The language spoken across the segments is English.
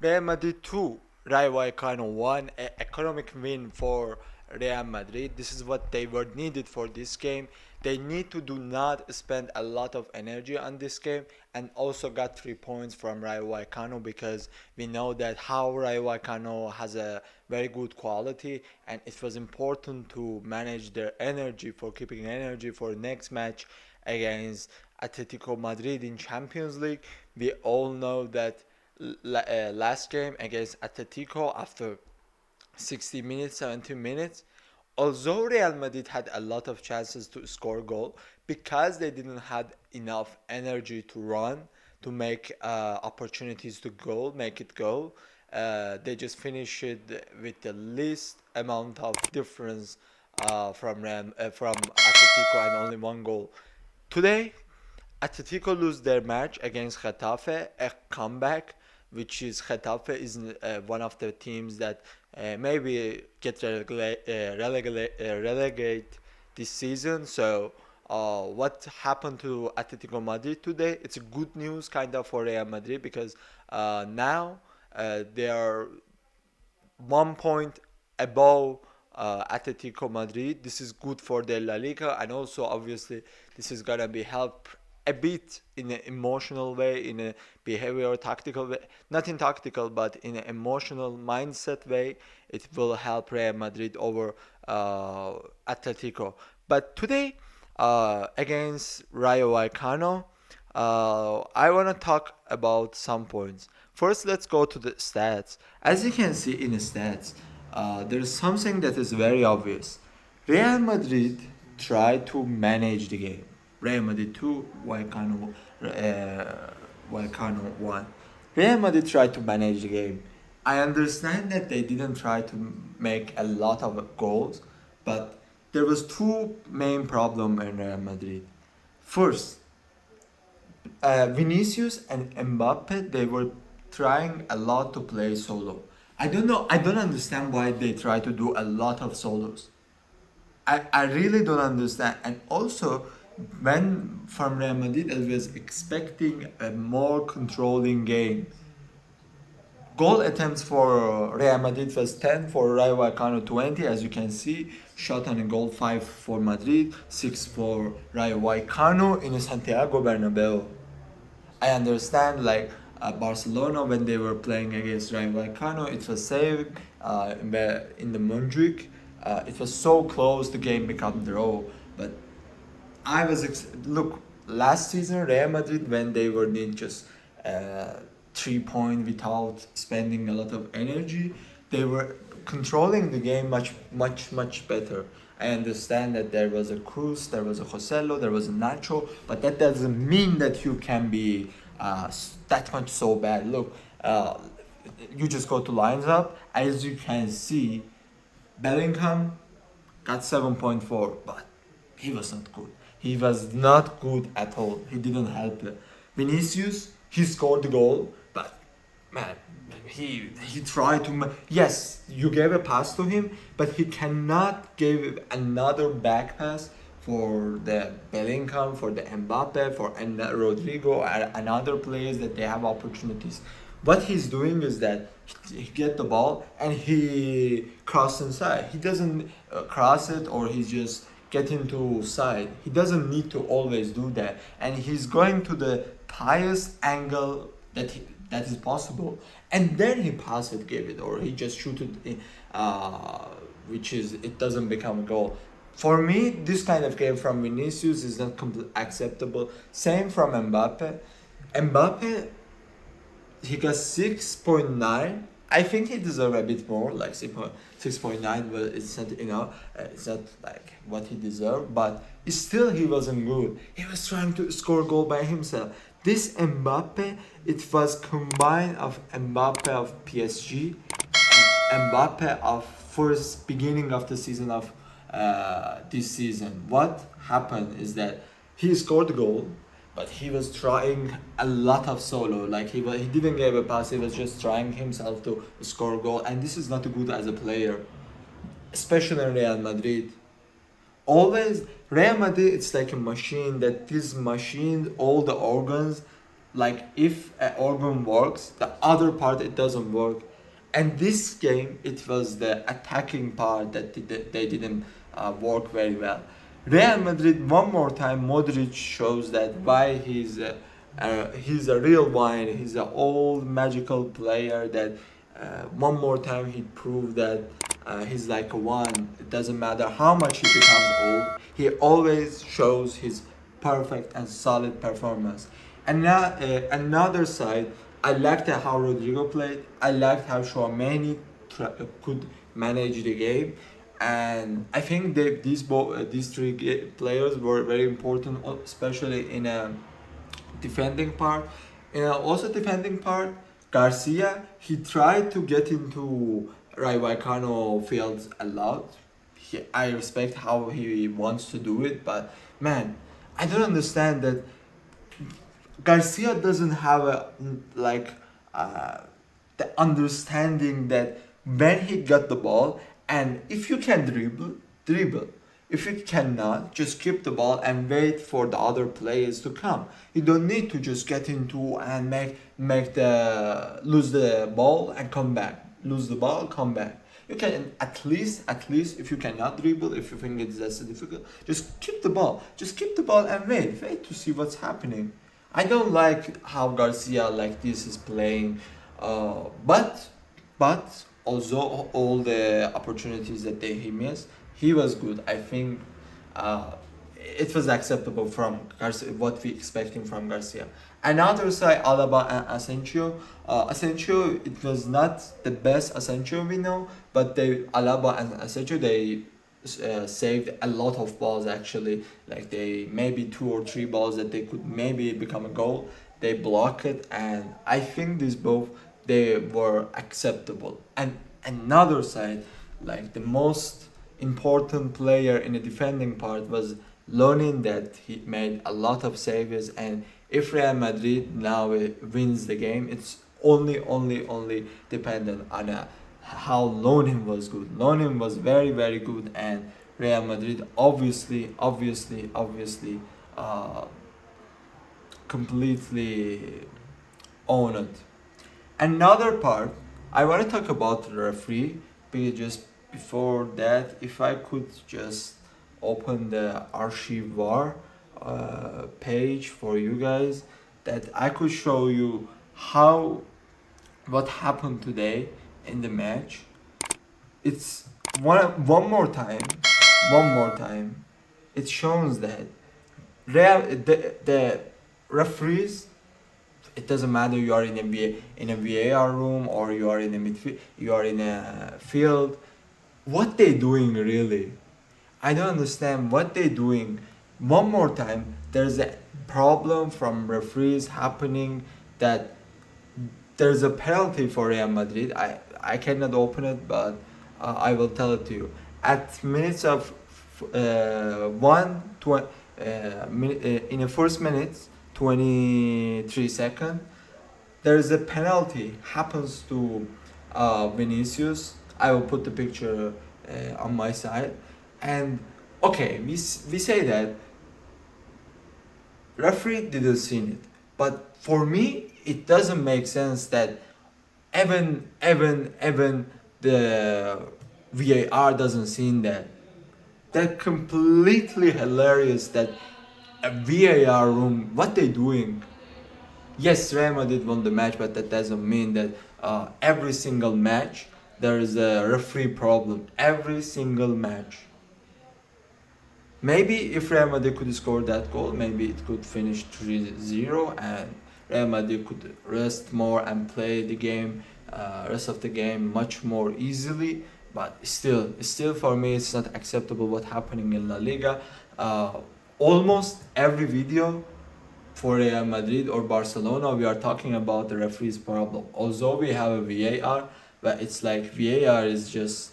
Real Madrid 2, Rayo Vallecano 1, economic win for Real Madrid. This is what they were needed for this game. They need to do not spend a lot of energy on this game and also got 3 points from Rayo Vallecano because we know that how Rayo Vallecano has a very good quality and it was important to manage their energy for keeping energy for next match against Atletico Madrid in Champions League. We all know that last game against Atletico after 60 minutes, 70 minutes. Although Real Madrid had a lot of chances to score goal, because they didn't have enough energy to run, to make opportunities to goal, make it go, they just finished it with the least amount of difference from Atletico and only one goal. Today, Atletico lose their match against Getafe, a comeback, which is Getafe is one of the teams that maybe get relegate this season. So what happened to Atletico Madrid today? It's good news kind of for Real Madrid because now they are 1 point above Atletico Madrid. This is good for the La Liga, and also obviously this is gonna be help a bit in an emotional way, in a behavioral tactical way, not in tactical but in an emotional mindset way. It will help Real Madrid over Atletico. But today against Rayo Vallecano, I want to talk about some points. First, let's go to the stats. As you can see in the stats, there is something that is very obvious. Real Madrid tried to manage the game. Real Madrid 2, Vallecano 1. Real Madrid tried to manage the game. I understand that they didn't try to make a lot of goals, but there was two main problem in Real Madrid. First, Vinicius and Mbappe, they were trying a lot to play solo. I don't know. I don't understand why they try to do a lot of solos. I really don't understand. And also, when from Real Madrid, I was expecting a more controlling game. Goal attempts for Real Madrid was 10, for Rayo Vallecano 20, as you can see. Shot on a goal 5 for Madrid, 6 for Rayo Vallecano in Santiago Bernabeu. I understand like Barcelona when they were playing against Rayo Vallecano, it was saved in the Montjuic. It was so close, the game became draw. But look, last season Real Madrid when they were need just 3 point without spending a lot of energy, they were controlling the game much better. I understand that there was a Cruz, there was a Joselo, there was a Nacho, but that doesn't mean that you can be that much so bad. Look, you just go to lines up, as you can see, Bellingham got 7.4, but he was not good. He was not good at all. He didn't help it. Vinicius, he scored the goal, but man, he tried to. Yes, you gave a pass to him, but he cannot give another back pass for the Bellingham, for the Mbappe, for and Rodrigo, and other players that they have opportunities. What he's doing is that he get the ball and he cross inside. He doesn't cross it or he just get into side. He doesn't need to always do that, and he's going to the highest angle that is possible, and then he pass it, give it, or he just shoot it, which is it doesn't become a goal. For me, this kind of game from Vinicius is not acceptable. Same from Mbappe. Mbappe, he got 6.9. I think he deserves a bit more, like 6.9, but it's not, it's not like what he deserved. But still, he wasn't good. He was trying to score a goal by himself. This Mbappe, it was combined of Mbappe of PSG and Mbappe of first beginning of the season of this season. What happened is that he scored the goal, but he was trying a lot of solo. Like he didn't give a pass. He was just trying himself to score a goal, and this is not good as a player, especially in Real Madrid. Always Real Madrid, it's like a machine. That this machine, all the organs, like if an organ works, the other part it doesn't work. And this game, it was the attacking part that they didn't work very well. Real Madrid, one more time, Modric shows that why he's a real one. He's an old magical player that one more time he proved that he's like a one. It doesn't matter how much he becomes old. He always shows his perfect and solid performance. And now another side, I liked how Rodrigo played. I liked how Tchouaméni could manage the game, and I think that these three players were very important, especially in a defending part. In a also defending part, Garcia, he tried to get into Rayo Vallecano fields a lot. I respect how he wants to do it, but man, I don't understand that Garcia doesn't have a like the understanding that when he got the ball, and if you can dribble. If you cannot, just keep the ball and wait for the other players to come. You don't need to just get into and make the lose the ball and come back. Lose the ball, come back. You can at least if you cannot dribble, if you think it's less difficult, just keep the ball. Just keep the ball and wait to see what's happening. I don't like how Garcia like this is playing, but also all the opportunities that he missed, he was good. I think it was acceptable from Garcia, what we expecting from Garcia. Another side, Alaba and Asensio. Asensio, it was not the best Asensio we know, but Alaba and Asensio, they saved a lot of balls actually. Like they maybe two or three balls that they could maybe become a goal. They block it, and I think these both they were acceptable. And another side, like the most important player in the defending part was Lonin, that he made a lot of saves. And if Real Madrid now wins the game, it's only dependent on how Lonin was good. Lonin was very good, and Real Madrid obviously completely own it. Another part, I want to talk about the referee, but just before that, if I could just open the archive page for you guys, that I could show you how what happened today in the match. It's one more time. It shows that the referees, it doesn't matter you are in a VAR room or you are in a midfield, you are in a field. What they doing really? I don't understand what they doing. One more time, there's a problem from referees happening that there's a penalty for Real Madrid. I cannot open it, but I will tell it to you. At minutes of in the first minutes, 23 seconds, there is a penalty happens to Vinicius. I will put the picture on my side, and okay, we say that referee didn't see it, but for me it doesn't make sense that even the VAR doesn't see that. That's completely hilarious that a VAR room, what they doing? Yes, Real Madrid won the match, but that doesn't mean that every single match there is a referee problem. Every single match. Maybe if Real Madrid could score that goal, maybe it could finish 3-0 and Real Madrid could rest more and play the game, rest of the game much more easily. But still for me, it's not acceptable what happening in La Liga. Almost every video for Real Madrid or Barcelona, we are talking about the referee's problem. Although we have a VAR, but it's like VAR is just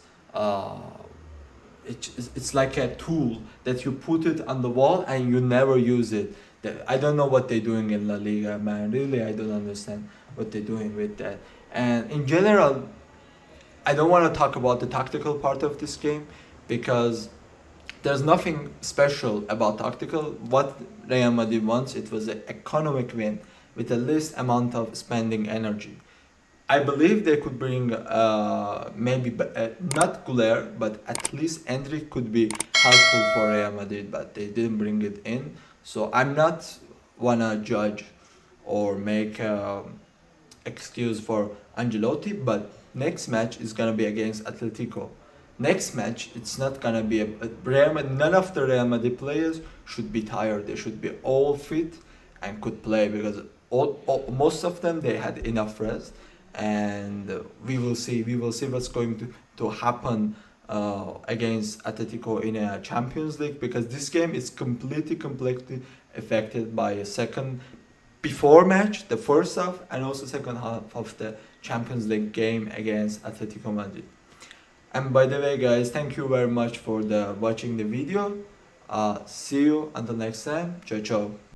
it's like a tool that you put it on the wall and you never use it. I don't know what they're doing in La Liga, man. Really, I don't understand what they're doing with that. And in general, I don't want to talk about the tactical part of this game because there's nothing special about tactical. What Real Madrid wants, it was an economic win. with the least amount of spending energy. I believe they could bring maybe not Guler, but at least Endrick could be helpful for Real Madrid, but they didn't bring it in. So I'm not wanna judge or make excuse for Angelotti, but next match is gonna be against Atletico. Next match, it's not gonna be none of the Real Madrid players should be tired. They should be all fit and could play because most of them they had enough rest, and we will see what's going to happen against Atletico in a Champions League, because this game is completely affected by a second before match, the first half, and also second half of the Champions League game against Atletico Madrid. And by the way, guys, thank you very much for watching the video. See you until next time. Ciao, ciao.